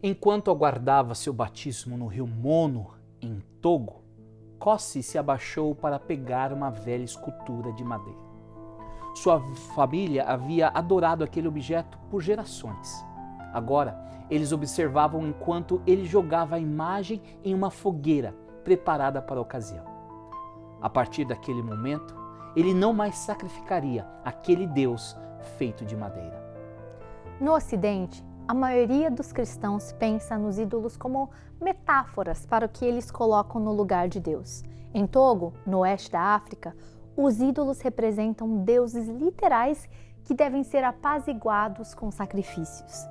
Enquanto aguardava seu batismo no rio Mono, em Togo, Kossi se abaixou para pegar uma velha escultura de madeira. Sua família havia adorado aquele objeto por gerações. Agora, eles observavam enquanto ele jogava a imagem em uma fogueira preparada para a ocasião. A partir daquele momento, ele não mais sacrificaria aquele Deus feito de madeira. No Ocidente, a maioria dos cristãos pensa nos ídolos como metáforas para o que eles colocam no lugar de Deus. Em Togo, no oeste da África, os ídolos representam deuses literais que devem ser apaziguados com sacrifícios.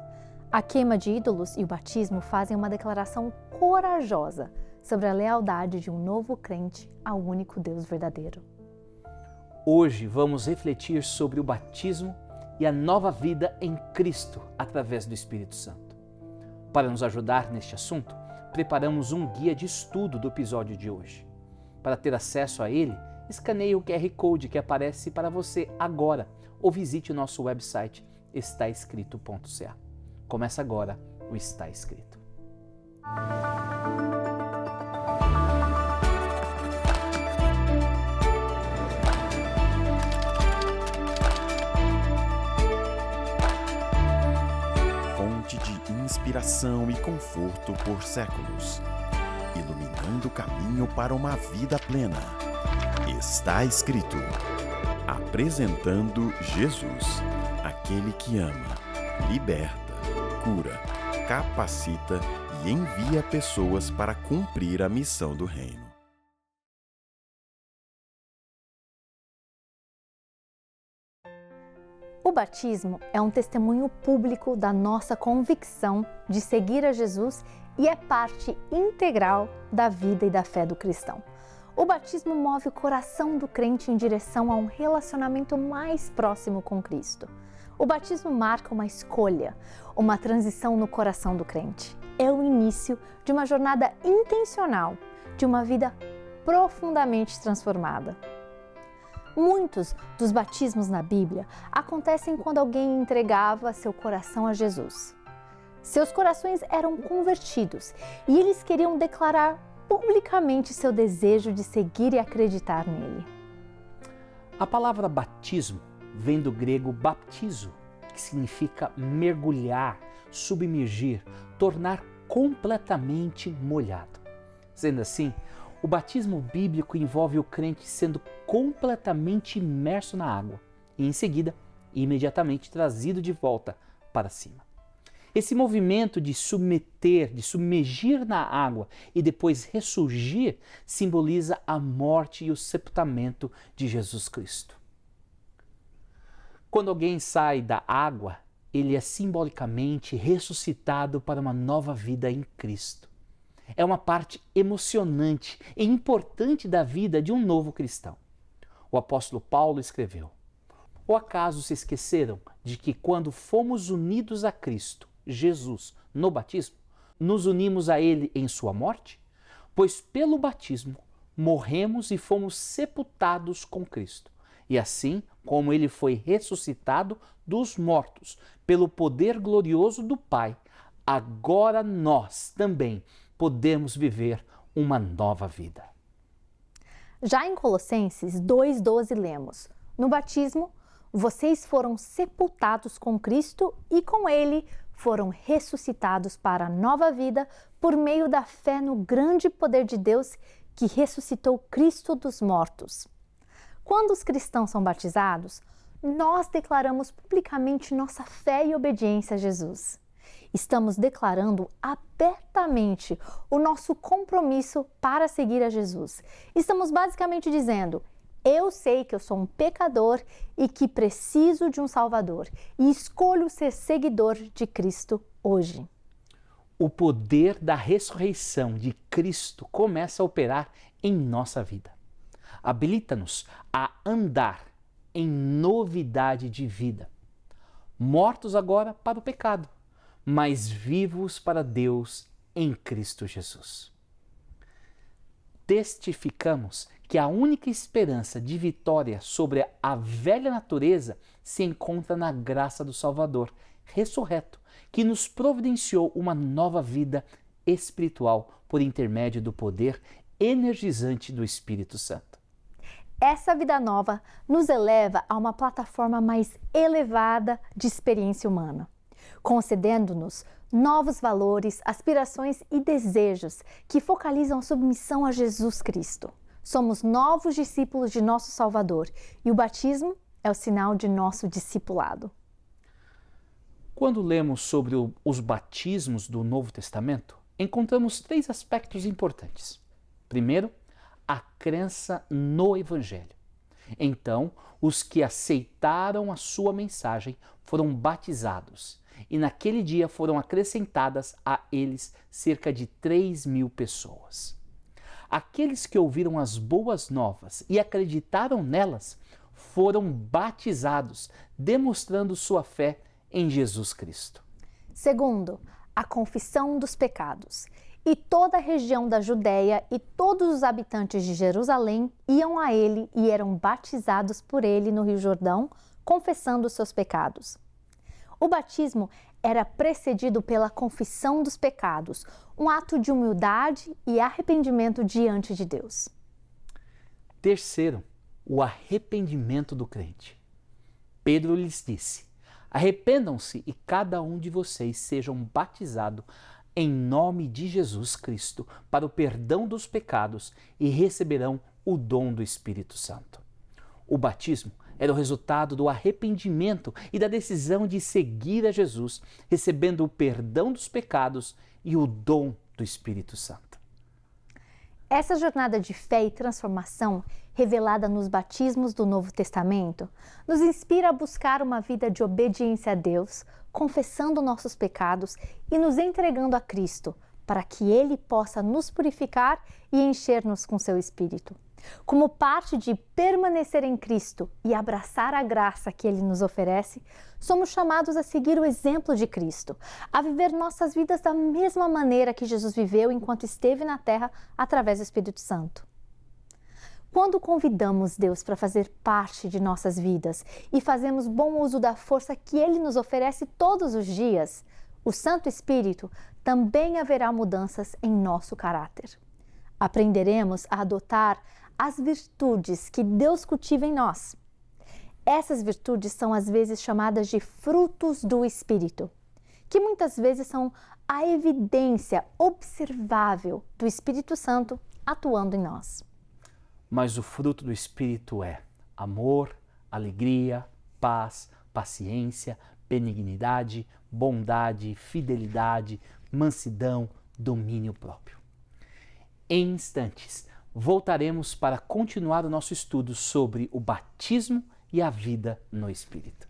A queima de ídolos e o batismo fazem uma declaração corajosa sobre a lealdade de um novo crente ao único Deus verdadeiro. Hoje vamos refletir sobre o batismo e a nova vida em Cristo através do Espírito Santo. Para nos ajudar neste assunto, preparamos um guia de estudo do episódio de hoje. Para ter acesso a ele, escaneie o QR Code que aparece para você agora ou visite o nosso website estaescrito.ca. Começa agora o Está Escrito. Fonte de inspiração e conforto por séculos, iluminando o caminho para uma vida plena. Está Escrito. Apresentando Jesus, aquele que ama, liberta, cura, capacita e envia pessoas para cumprir a missão do reino. O batismo é um testemunho público da nossa convicção de seguir a Jesus e é parte integral da vida e da fé do cristão. O batismo move o coração do crente em direção a um relacionamento mais próximo com Cristo. O batismo marca uma escolha, uma transição no coração do crente. É o início de uma jornada intencional, de uma vida profundamente transformada. Muitos dos batismos na Bíblia acontecem quando alguém entregava seu coração a Jesus. Seus corações eram convertidos e eles queriam declarar publicamente seu desejo de seguir e acreditar nele. A palavra batismo vem do grego baptizo, que significa mergulhar, submergir, tornar completamente molhado. Sendo assim, o batismo bíblico envolve o crente sendo completamente imerso na água e, em seguida, imediatamente trazido de volta para cima. Esse movimento de submeter, de submergir na água e depois ressurgir, simboliza a morte e o sepultamento de Jesus Cristo. Quando alguém sai da água, ele é simbolicamente ressuscitado para uma nova vida em Cristo. É uma parte emocionante e importante da vida de um novo cristão. O apóstolo Paulo escreveu: Ou acaso se esqueceram de que quando fomos unidos a Cristo, Jesus, no batismo, nos unimos a Ele em sua morte? Pois pelo batismo morremos e fomos sepultados com Cristo. E assim como Ele foi ressuscitado dos mortos pelo poder glorioso do Pai, agora nós também podemos viver uma nova vida. Já em Colossenses 2,12 lemos: No batismo, vocês foram sepultados com Cristo e com Ele foram ressuscitados para a nova vida por meio da fé no grande poder de Deus que ressuscitou Cristo dos mortos. Quando os cristãos são batizados, nós declaramos publicamente nossa fé e obediência a Jesus. Estamos declarando abertamente o nosso compromisso para seguir a Jesus. Estamos basicamente dizendo: eu sei que eu sou um pecador e que preciso de um Salvador e escolho ser seguidor de Cristo hoje. O poder da ressurreição de Cristo começa a operar em nossa vida. Habilita-nos a andar em novidade de vida. Mortos agora para o pecado, mas vivos para Deus em Cristo Jesus. Testificamos que a única esperança de vitória sobre a velha natureza se encontra na graça do Salvador, ressurreto, que nos providenciou uma nova vida espiritual por intermédio do poder energizante do Espírito Santo. Essa vida nova nos eleva a uma plataforma mais elevada de experiência humana, concedendo-nos novos valores, aspirações e desejos que focalizam a submissão a Jesus Cristo. Somos novos discípulos de nosso Salvador e o batismo é o sinal de nosso discipulado. Quando lemos sobre os batismos do Novo Testamento, encontramos 3 aspectos importantes. Primeiro, a crença no Evangelho. Então, os que aceitaram a sua mensagem foram batizados, e naquele dia foram acrescentadas a eles cerca de 3.000 pessoas. Aqueles que ouviram as boas novas e acreditaram nelas foram batizados, demonstrando sua fé em Jesus Cristo. Segundo, a confissão dos pecados. E toda a região da Judéia e todos os habitantes de Jerusalém iam a ele e eram batizados por ele no Rio Jordão, confessando os seus pecados. O batismo era precedido pela confissão dos pecados, um ato de humildade e arrependimento diante de Deus. Terceiro, o arrependimento do crente. Pedro lhes disse: arrependam-se e cada um de vocês sejam batizados em nome de Jesus Cristo para o perdão dos pecados e receberão o dom do Espírito Santo. O batismo era o resultado do arrependimento e da decisão de seguir a Jesus, recebendo o perdão dos pecados e o dom do Espírito Santo. Essa jornada de fé e transformação, revelada nos batismos do Novo Testamento, nos inspira a buscar uma vida de obediência a Deus, confessando nossos pecados e nos entregando a Cristo, para que Ele possa nos purificar e encher-nos com seu Espírito. Como parte de permanecer em Cristo e abraçar a graça que Ele nos oferece, somos chamados a seguir o exemplo de Cristo, a viver nossas vidas da mesma maneira que Jesus viveu enquanto esteve na terra através do Espírito Santo. Quando convidamos Deus para fazer parte de nossas vidas e fazemos bom uso da força que Ele nos oferece todos os dias, o Santo Espírito também haverá mudanças em nosso caráter. Aprenderemos a adotar as virtudes que Deus cultiva em nós. Essas virtudes são às vezes chamadas de frutos do Espírito, que muitas vezes são a evidência observável do Espírito Santo atuando em nós. Mas o fruto do Espírito é amor, alegria, paz, paciência, benignidade, bondade, fidelidade, mansidão, domínio próprio. Em instantes, voltaremos para continuar o nosso estudo sobre o batismo e a vida no Espírito.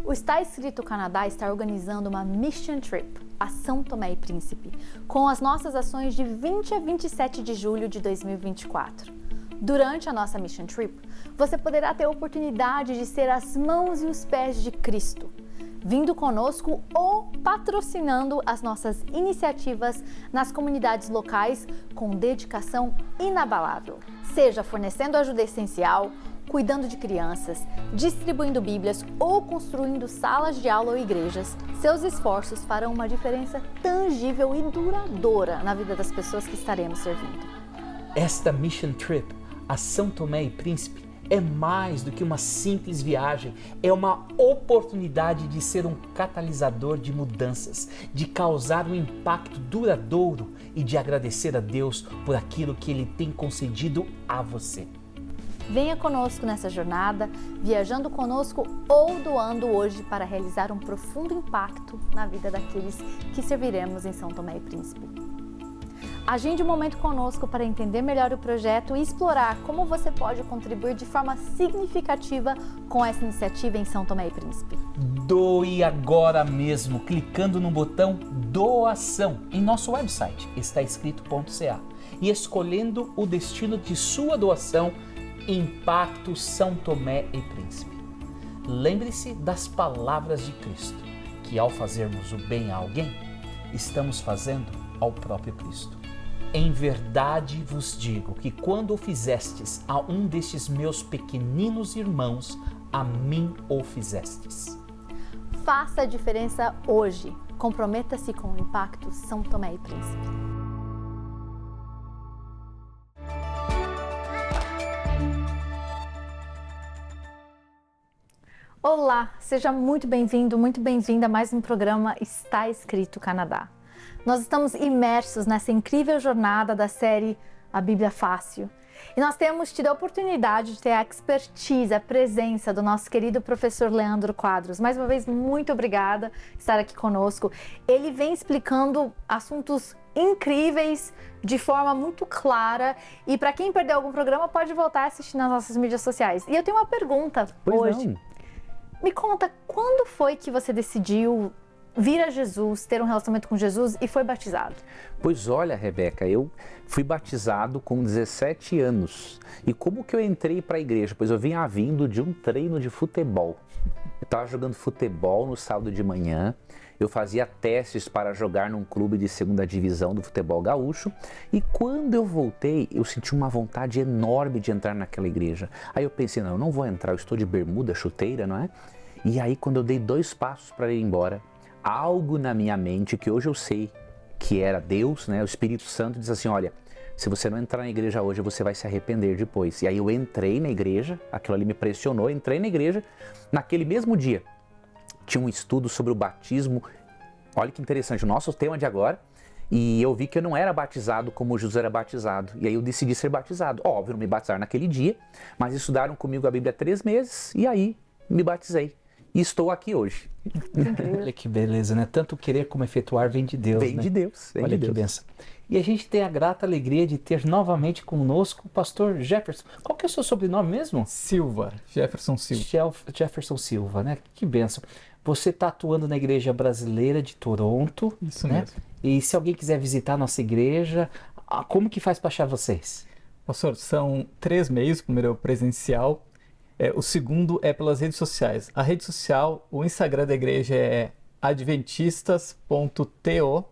O Está Escrito Canadá está organizando uma Mission Trip a São Tomé e Príncipe, com as nossas ações de 20 a 27 de julho de 2024. Durante a nossa Mission Trip, você poderá ter a oportunidade de ser as mãos e os pés de Cristo, vindo conosco ou patrocinando as nossas iniciativas nas comunidades locais com dedicação inabalável. Seja fornecendo ajuda essencial, cuidando de crianças, distribuindo bíblias ou construindo salas de aula ou igrejas, seus esforços farão uma diferença tangível e duradoura na vida das pessoas que estaremos servindo. Esta Mission Trip a São Tomé e Príncipe é mais do que uma simples viagem, é uma oportunidade de ser um catalisador de mudanças, de causar um impacto duradouro e de agradecer a Deus por aquilo que Ele tem concedido a você. Venha conosco nessa jornada, viajando conosco ou doando hoje para realizar um profundo impacto na vida daqueles que serviremos em São Tomé e Príncipe. Agende um momento conosco para entender melhor o projeto e explorar como você pode contribuir de forma significativa com essa iniciativa em São Tomé e Príncipe. Doe agora mesmo, clicando no botão doação em nosso website, estaescrito.ca, e escolhendo o destino de sua doação, Impacto São Tomé e Príncipe. Lembre-se das palavras de Cristo, que ao fazermos o bem a alguém, estamos fazendo ao próprio Cristo. Em verdade vos digo que quando o fizestes a um destes meus pequeninos irmãos, a mim o fizestes. Faça a diferença hoje. Comprometa-se com o Impacto São Tomé e Príncipe. Olá, seja muito bem-vindo, muito bem-vinda a mais um programa Está Escrito Canadá. Nós estamos imersos nessa incrível jornada da série A Bíblia Fácil. E nós temos tido a oportunidade de ter a expertise, a presença do nosso querido professor Leandro Quadros. Mais uma vez, muito obrigada por estar aqui conosco. Ele vem explicando assuntos incríveis de forma muito clara. E para quem perdeu algum programa, pode voltar a assistir nas nossas mídias sociais. E eu tenho uma pergunta hoje. Não. Me conta, quando foi que você decidiu vir a Jesus, ter um relacionamento com Jesus e foi batizado? Pois olha, Rebeca, eu fui batizado com 17 anos. E como que eu entrei para a igreja? Pois eu vinha vindo de um treino de futebol. Eu estava jogando futebol no sábado de manhã. Eu fazia testes para jogar num clube de segunda divisão do futebol gaúcho. E quando eu voltei, eu senti uma vontade enorme de entrar naquela igreja. Aí eu pensei, não, eu não vou entrar, eu estou de bermuda, chuteira, não é? E aí quando eu dei 2 passos para ir embora, algo na minha mente, que hoje eu sei que era Deus, né? O Espírito Santo diz assim, olha, se você não entrar na igreja hoje, você vai se arrepender depois. E aí eu entrei na igreja, aquilo ali me pressionou, entrei na igreja. Naquele mesmo dia, tinha um estudo sobre o batismo. Olha que interessante, o nosso tema de agora. E eu vi que eu não era batizado como Jesus era batizado. E aí eu decidi ser batizado. Óbvio, não me batizaram naquele dia, mas estudaram comigo a Bíblia 3 meses e aí me batizei. E estou aqui hoje. Olha que beleza, né? Tanto querer como efetuar vem de Deus, Vem né? de Deus. Vem Olha de que Deus. benção. E a gente tem a grata alegria de ter novamente conosco o pastor Jefferson. Qual que é o seu sobrenome mesmo? Silva, Jefferson Silva. Jefferson Silva, né? Que benção. Você está atuando na Igreja Brasileira de Toronto. Isso né? mesmo. E se alguém quiser visitar a nossa igreja, como que faz para achar vocês? Pastor, são 3 meios. O primeiro é o presencial, o segundo é pelas redes sociais. A rede social, o Instagram da igreja é adventistas.to,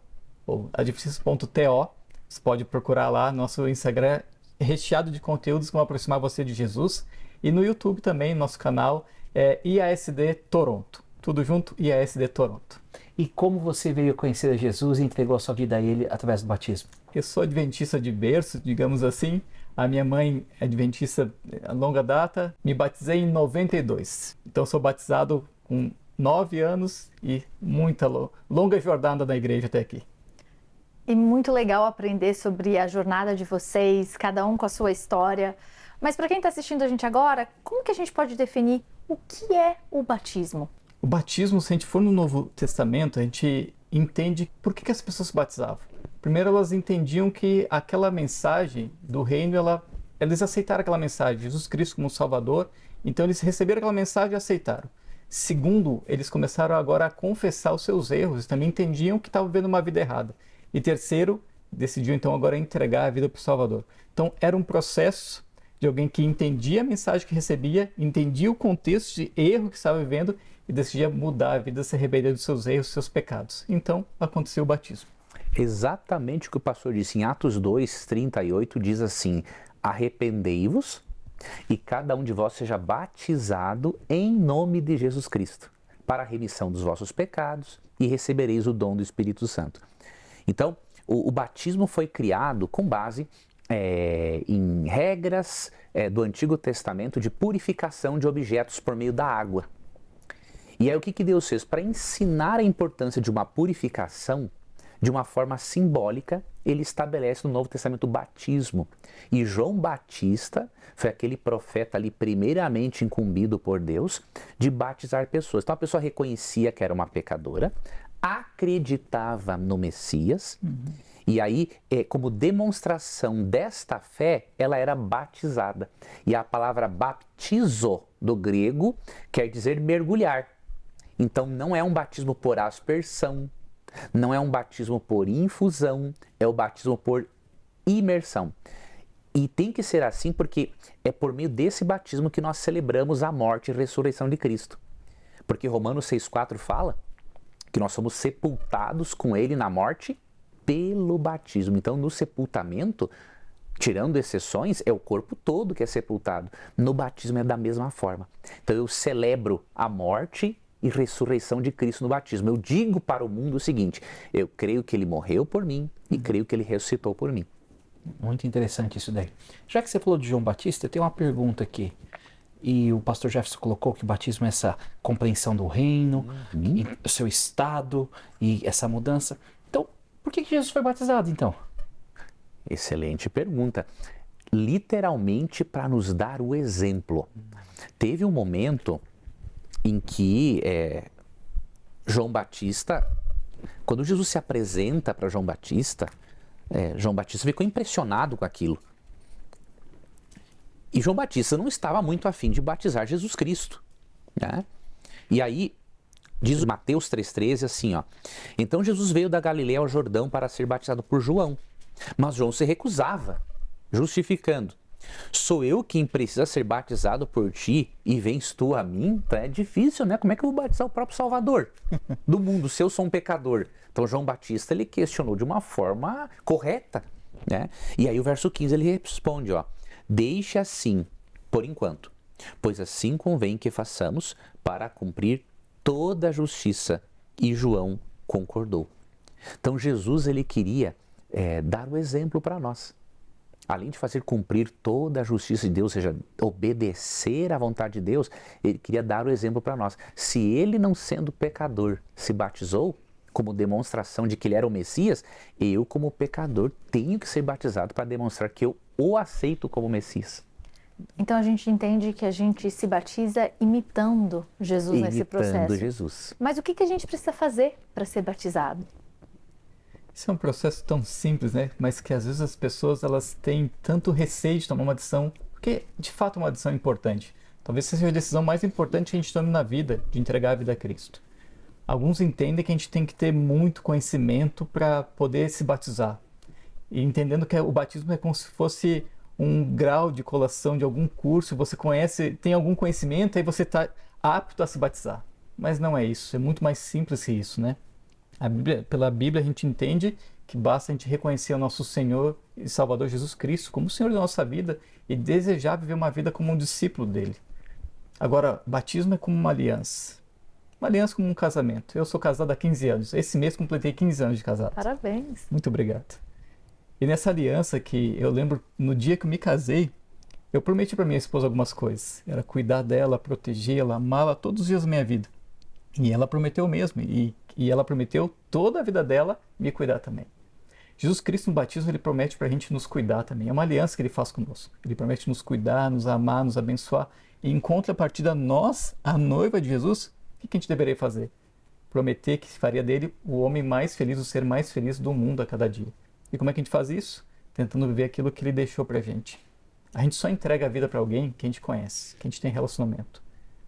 ou adventistas.to. Você pode procurar lá, nosso Instagram é recheado de conteúdos que vão aproximar você de Jesus. E no YouTube também, nosso canal é IASD Toronto. Tudo junto, IASD Toronto. E como você veio conhecer a Jesus e entregou a sua vida a Ele através do batismo? Eu sou adventista de berço, digamos assim. A minha mãe é adventista a longa data. Me batizei em 92. Então sou batizado com 9 anos e muita longa jornada na igreja até aqui. E muito legal aprender sobre a jornada de vocês, cada um com a sua história. Mas para quem está assistindo a gente agora, como que a gente pode definir o que é o batismo? O batismo, se a gente for no Novo Testamento, a gente entende por que as pessoas se batizavam. Primeiro, elas entendiam que aquela mensagem do reino, eles aceitaram aquela mensagem, Jesus Cristo como Salvador, então eles receberam aquela mensagem e aceitaram. Segundo, eles começaram agora a confessar os seus erros, também entendiam que estavam vivendo uma vida errada. E terceiro, decidiu então agora entregar a vida para o Salvador. Então era um processo de alguém que entendia a mensagem que recebia, entendia o contexto de erro que estava vivendo e decidia mudar a vida, se arrepender dos seus erros, dos seus pecados. Então aconteceu o batismo. Exatamente o que o pastor disse em Atos 2:38, diz assim, arrependei-vos e cada um de vós seja batizado em nome de Jesus Cristo, para a remissão dos vossos pecados e recebereis o dom do Espírito Santo. Então, o batismo foi criado com base em regras do Antigo Testamento de purificação de objetos por meio da água. E aí o que Deus fez? Para ensinar a importância de uma purificação, de uma forma simbólica, ele estabelece no Novo Testamento o batismo. E João Batista foi aquele profeta ali primeiramente incumbido por Deus de batizar pessoas. Então a pessoa reconhecia que era uma pecadora, acreditava no Messias, e aí, como demonstração desta fé, ela era batizada. E a palavra baptizo, do grego, quer dizer mergulhar. Então não é um batismo por aspersão, não é um batismo por infusão, é o batismo por imersão. E tem que ser assim porque é por meio desse batismo que nós celebramos a morte e ressurreição de Cristo. Porque Romanos 6,4 fala que nós somos sepultados com Ele na morte pelo batismo. Então no sepultamento, tirando exceções, é o corpo todo que é sepultado. No batismo é da mesma forma. Então eu celebro a morte e ressurreição de Cristo no batismo. Eu digo para o mundo o seguinte: eu creio que ele morreu por mim e creio que ele ressuscitou por mim. Muito interessante isso daí. Já que você falou de João Batista, eu tenho uma pergunta aqui. E o pastor Jefferson colocou que o batismo é essa compreensão do reino, e o seu estado e essa mudança. Então, por que Jesus foi batizado então? Excelente pergunta. Literalmente para nos dar o exemplo. Teve um momento em que João Batista, quando Jesus se apresenta para João Batista ficou impressionado com aquilo. E João Batista não estava muito afim de batizar Jesus Cristo, né? E aí, diz Mateus 3,13 assim, ó: então Jesus veio da Galileia ao Jordão para ser batizado por João, mas João se recusava, justificando: sou eu quem precisa ser batizado por ti e vens tu a mim? Então é difícil, né? Como é que eu vou batizar o próprio Salvador do mundo se eu sou um pecador? Então João Batista, ele questionou de uma forma correta, né? E aí o verso 15 ele responde, ó: deixe assim, por enquanto, pois assim convém que façamos para cumprir toda a justiça. E João concordou. Então Jesus, ele queria dar o exemplo para nós. Além de fazer cumprir toda a justiça de Deus, ou seja, obedecer à vontade de Deus, ele queria dar o exemplo para nós. Se ele, não sendo pecador, se batizou como demonstração de que ele era o Messias, eu, como pecador, tenho que ser batizado para demonstrar que eu o aceito como Messias. Então a gente entende que a gente se batiza imitando Jesus nesse processo. Imitando Jesus. Mas o que a gente precisa fazer para ser batizado? Isso é um processo tão simples, né? Mas que às vezes as pessoas elas têm tanto receio de tomar uma decisão, porque de fato é uma decisão importante. Talvez seja a decisão mais importante que a gente tome na vida, de entregar a vida a Cristo. Alguns entendem que a gente tem que ter muito conhecimento para poder se batizar. E entendendo que o batismo é como se fosse um grau de colação de algum curso, você conhece, tem algum conhecimento, aí você está apto a se batizar. Mas não é isso, é muito mais simples que isso, né? Pela Bíblia a gente entende que basta a gente reconhecer o nosso Senhor e Salvador Jesus Cristo como o Senhor da nossa vida e desejar viver uma vida como um discípulo dele. Agora, batismo é como uma aliança. Uma aliança como um casamento. Eu sou casado há 15 anos. Esse mês completei 15 anos de casado. Parabéns. Muito obrigado. E nessa aliança que eu lembro, no dia que eu me casei, eu prometi para minha esposa algumas coisas. Era cuidar dela, protegê-la, amá-la todos os dias da minha vida. E ela prometeu o mesmo. E ela prometeu toda a vida dela me cuidar também. Jesus Cristo no batismo, ele promete para a gente nos cuidar também. É uma aliança que ele faz conosco. Ele promete nos cuidar, nos amar, nos abençoar. E em contrapartida, nós, a noiva de Jesus, o que a gente deveria fazer? Prometer que faria dele o homem mais feliz, o ser mais feliz do mundo a cada dia. E como é que a gente faz isso? Tentando viver aquilo que ele deixou pra gente. A gente só entrega a vida para alguém que a gente conhece, que a gente tem relacionamento.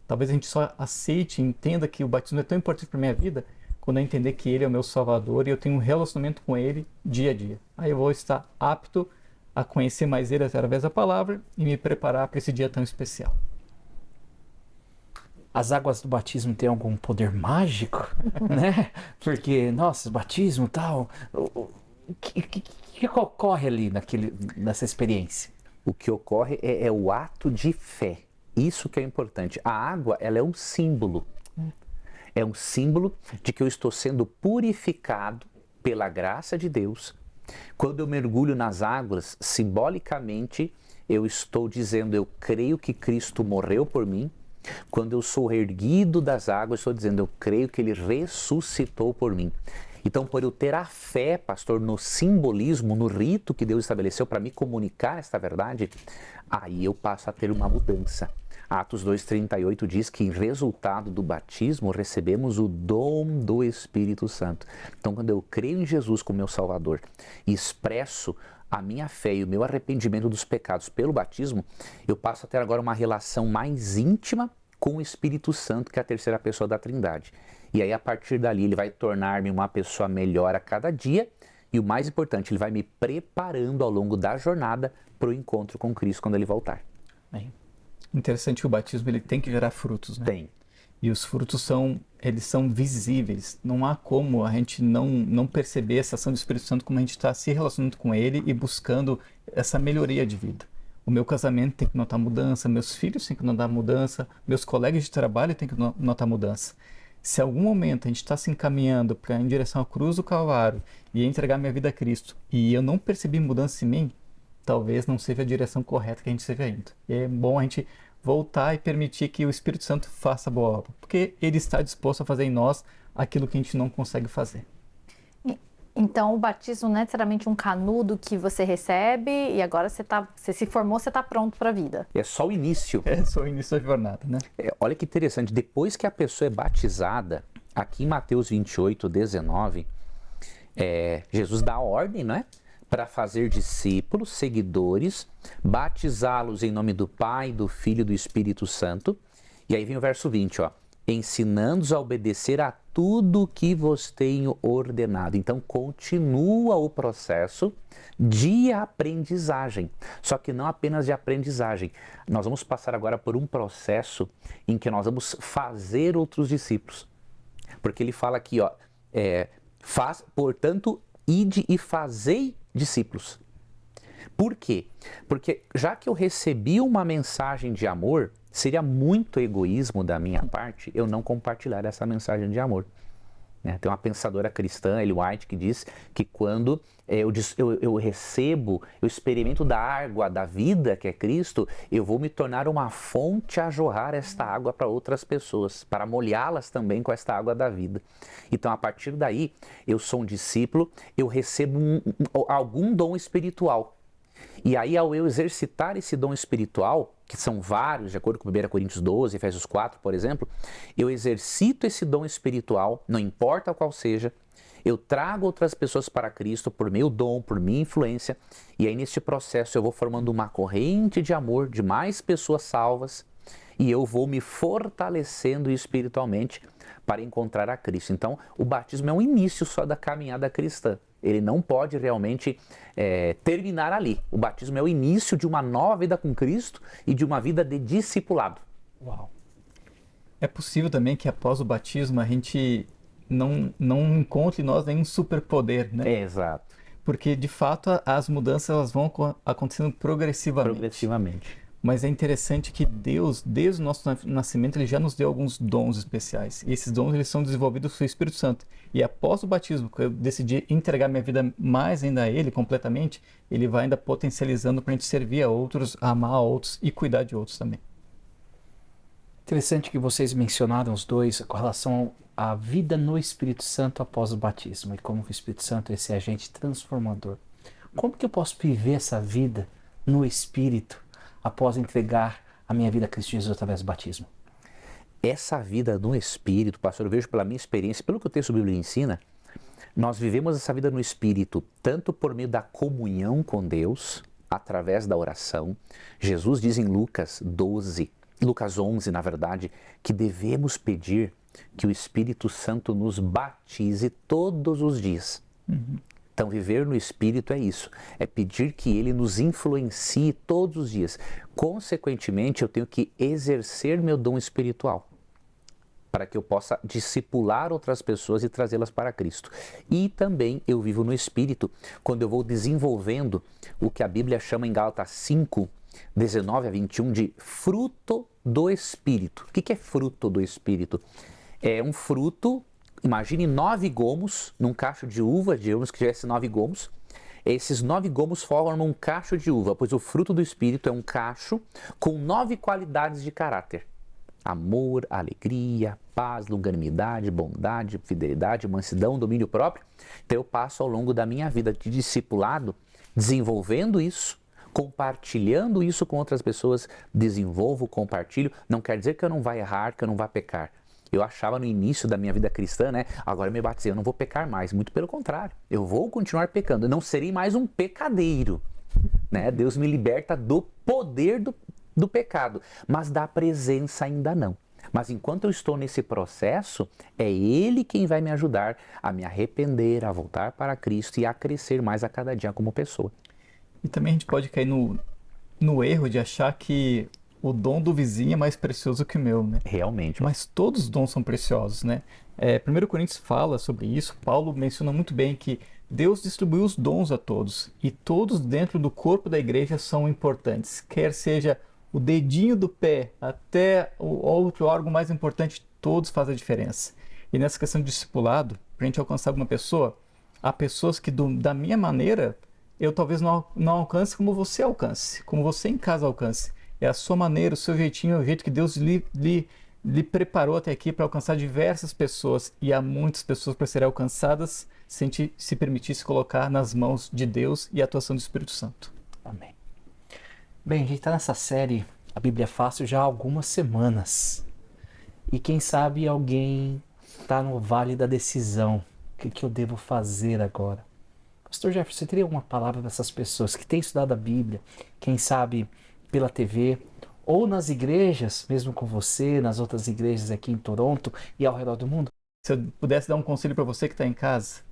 Talvez a gente só aceite e entenda que o batismo é tão importante para minha vida quando eu entender que ele é o meu Salvador e eu tenho um relacionamento com ele dia a dia. Aí eu vou estar apto a conhecer mais ele através da palavra e me preparar para esse dia tão especial. As águas do batismo têm algum poder mágico, né? Porque, nossa, batismo e tal... O que ocorre ali nessa experiência? O que ocorre é o ato de fé. Isso que é importante. A água, ela é um símbolo. É um símbolo de que eu estou sendo purificado pela graça de Deus. Quando eu mergulho nas águas, simbolicamente, eu estou dizendo, eu creio que Cristo morreu por mim. Quando eu sou erguido das águas, estou dizendo, eu creio que Ele ressuscitou por mim. Então, por eu ter a fé, pastor, no simbolismo, no rito que Deus estabeleceu para me comunicar esta verdade, aí eu passo a ter uma mudança. Atos 2,38 diz que em resultado do batismo recebemos o dom do Espírito Santo. Então, quando eu creio em Jesus como meu Salvador e expresso a minha fé e o meu arrependimento dos pecados pelo batismo, eu passo a ter agora uma relação mais íntima com o Espírito Santo, que é a terceira pessoa da Trindade. E aí, a partir dali, ele vai tornar-me uma pessoa melhor a cada dia e, o mais importante, ele vai me preparando ao longo da jornada para o encontro com Cristo quando ele voltar. Bem, interessante que o batismo ele tem que gerar frutos, né? Tem. E os frutos são visíveis. Não há como a gente não perceber essa ação do Espírito Santo como a gente está se relacionando com ele e buscando essa melhoria de vida. O meu casamento tem que notar mudança, meus filhos têm que notar mudança, meus colegas de trabalho têm que notar mudança. Se em algum momento a gente está se encaminhando em direção à cruz do Calvário e entregar minha vida a Cristo, e eu não percebi mudança em mim, talvez não seja a direção correta que a gente esteja indo. É bom a gente voltar e permitir que o Espírito Santo faça a boa obra, porque Ele está disposto a fazer em nós aquilo que a gente não consegue fazer. Então, o batismo não é necessariamente um canudo que você recebe e agora você se formou, você está pronto para a vida. É só o início. É só o início da jornada, né? Olha que interessante, depois que a pessoa é batizada, aqui em Mateus 28, 19, Jesus dá a ordem, não é? Para fazer discípulos, seguidores, batizá-los em nome do Pai, do Filho e do Espírito Santo. E aí vem o verso 20, ó. Ensinando-os a obedecer a tudo que vos tenho ordenado. Então, continua o processo de aprendizagem. Só que não apenas de aprendizagem. Nós vamos passar agora por um processo em que nós vamos fazer outros discípulos. Porque ele fala aqui, ó, portanto, ide e fazei discípulos. Por quê? Porque já que eu recebi uma mensagem de amor, seria muito egoísmo da minha parte eu não compartilhar essa mensagem de amor. Tem uma pensadora cristã, Ellen White, que diz que quando eu recebo, eu experimento da água da vida, que é Cristo, eu vou me tornar uma fonte a jorrar esta água para outras pessoas, para molhá-las também com esta água da vida. Então, a partir daí, eu sou um discípulo, eu recebo algum dom espiritual. E aí, ao eu exercitar esse dom espiritual, que são vários, de acordo com 1 Coríntios 12, Efésios 4, por exemplo, eu exercito esse dom espiritual, não importa qual seja, eu trago outras pessoas para Cristo por meu dom, por minha influência, e aí nesse processo eu vou formando uma corrente de amor de mais pessoas salvas, e eu vou me fortalecendo espiritualmente para encontrar a Cristo. Então, o batismo é um início só da caminhada cristã. Ele não pode realmente terminar ali. O batismo é o início de uma nova vida com Cristo e de uma vida de discipulado. Uau! É possível também que após o batismo a gente não encontre em nós nenhum superpoder, né? Exato. Porque, de fato, as mudanças elas vão acontecendo progressivamente. Mas é interessante que Deus, desde o nosso nascimento, Ele já nos deu alguns dons especiais. E esses dons eles são desenvolvidos pelo Espírito Santo. E após o batismo, que eu decidi entregar minha vida mais ainda a Ele completamente, Ele vai ainda potencializando para a gente servir a outros, amar a outros e cuidar de outros também. Interessante que vocês mencionaram os dois com relação à vida no Espírito Santo após o batismo e como o Espírito Santo é esse agente transformador. Como que eu posso viver essa vida no Espírito após entregar a minha vida a Cristo Jesus através do batismo? Essa vida no Espírito, pastor, eu vejo pela minha experiência, pelo que o texto bíblico ensina, nós vivemos essa vida no Espírito tanto por meio da comunhão com Deus, através da oração. Jesus diz em Lucas 11, na verdade, que devemos pedir que o Espírito Santo nos batize todos os dias. Então, viver no Espírito é isso, é pedir que Ele nos influencie todos os dias. Consequentemente, eu tenho que exercer meu dom espiritual para que eu possa discipular outras pessoas e trazê-las para Cristo. E também eu vivo no Espírito quando eu vou desenvolvendo o que a Bíblia chama em Gálatas 5, 19 a 21 de fruto do Espírito. O que é fruto do Espírito? É um fruto. Imagine 9 gomos num cacho de uva, digamos que tivesse 9 gomos. Esses 9 gomos formam um cacho de uva, pois o fruto do Espírito é um cacho com 9 qualidades de caráter. Amor, alegria, paz, longanimidade, bondade, fidelidade, mansidão, domínio próprio. Então eu passo ao longo da minha vida de discipulado, desenvolvendo isso, compartilhando isso com outras pessoas, desenvolvo, compartilho. Não quer dizer que eu não vá errar, que eu não vá pecar. Eu achava no início da minha vida cristã, agora eu me batizei, eu não vou pecar mais. Muito pelo contrário, eu vou continuar pecando. Eu não serei mais um pecadeiro. Deus me liberta do poder do pecado, mas da presença ainda não. Mas enquanto eu estou nesse processo, é Ele quem vai me ajudar a me arrepender, a voltar para Cristo e a crescer mais a cada dia como pessoa. E também a gente pode cair no erro de achar que o dom do vizinho é mais precioso que o meu, né? Realmente. Mas todos os dons são preciosos, né? 1 Coríntios fala sobre isso, Paulo menciona muito bem que Deus distribuiu os dons a todos e todos dentro do corpo da igreja são importantes. Quer seja o dedinho do pé até o outro órgão mais importante, todos fazem a diferença. E nessa questão de discipulado, para a gente alcançar alguma pessoa, há pessoas que da minha maneira, eu talvez não alcance como você alcance, como você em casa alcance. É a sua maneira, o seu jeitinho, é o jeito que Deus lhe preparou até aqui para alcançar diversas pessoas. E há muitas pessoas para serem alcançadas se a gente se permitisse colocar nas mãos de Deus e a atuação do Espírito Santo. Amém. Bem, a gente está nessa série, a Bíblia é Fácil, já há algumas semanas. E quem sabe alguém está no vale da decisão. O que eu devo fazer agora? Pastor Jefferson, você teria alguma palavra para essas pessoas que têm estudado a Bíblia, quem sabe pela TV, ou nas igrejas, mesmo com você, nas outras igrejas aqui em Toronto e ao redor do mundo? Se eu pudesse dar um conselho para você que está em casa,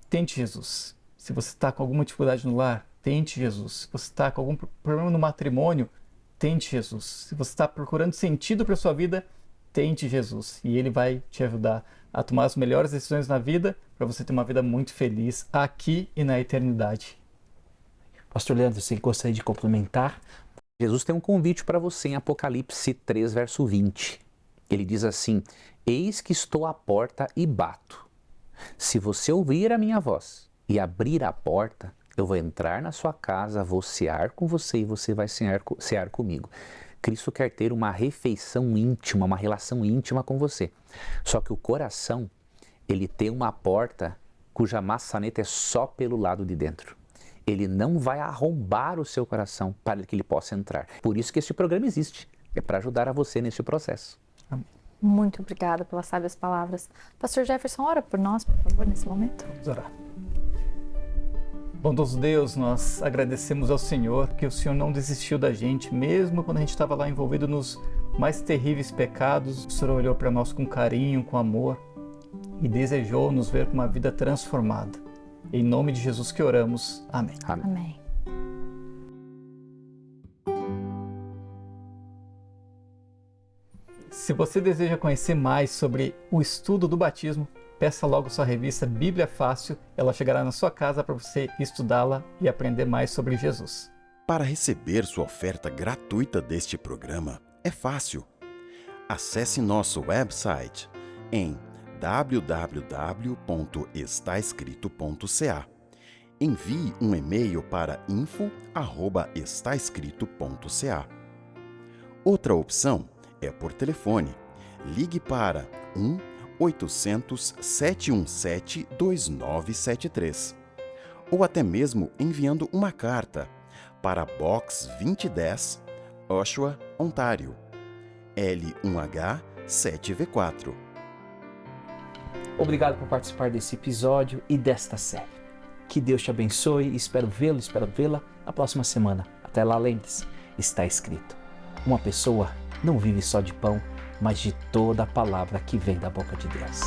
tente Jesus. Se você está com alguma dificuldade no lar, tente Jesus. Se você está com algum problema no matrimônio, tente Jesus. Se você está procurando sentido para a sua vida, tente Jesus. E Ele vai te ajudar a tomar as melhores decisões na vida para você ter uma vida muito feliz aqui e na eternidade. Pastor Leandro, você gostaria de complementar? Jesus tem um convite para você em Apocalipse 3, verso 20. Ele diz assim: eis que estou à porta e bato. Se você ouvir a minha voz e abrir a porta, eu vou entrar na sua casa, vou cear com você e você vai cear comigo. Cristo quer ter uma refeição íntima, uma relação íntima com você. Só que o coração, ele tem uma porta cuja maçaneta é só pelo lado de dentro. Ele não vai arrombar o seu coração para que ele possa entrar. Por isso que esse programa existe. É para ajudar a você nesse processo. Amém. Muito obrigada pelas sábias palavras. Pastor Jefferson, ora por nós, por favor, nesse momento. Vamos orar. Bondoso Deus, nós agradecemos ao Senhor que o Senhor não desistiu da gente, mesmo quando a gente estava lá envolvido nos mais terríveis pecados. O Senhor olhou para nós com carinho, com amor e desejou nos ver com uma vida transformada. Em nome de Jesus que oramos. Amém. Amém. Amém. Se você deseja conhecer mais sobre o estudo do batismo, peça logo sua revista Bíblia Fácil. Ela chegará na sua casa para você estudá-la e aprender mais sobre Jesus. Para receber sua oferta gratuita deste programa, é fácil. Acesse nosso website em www.estaescrito.ca. Envie um e-mail para info@estaescrito.ca. Outra opção é por telefone. Ligue para 1-800-717-2973 ou até mesmo enviando uma carta para Box 2010, Oshawa, Ontário, L1H 7V4. Obrigado por participar desse episódio e desta série. Que Deus te abençoe e espero vê-la na próxima semana. Até lá, lembre-se, está escrito: uma pessoa não vive só de pão, mas de toda a palavra que vem da boca de Deus.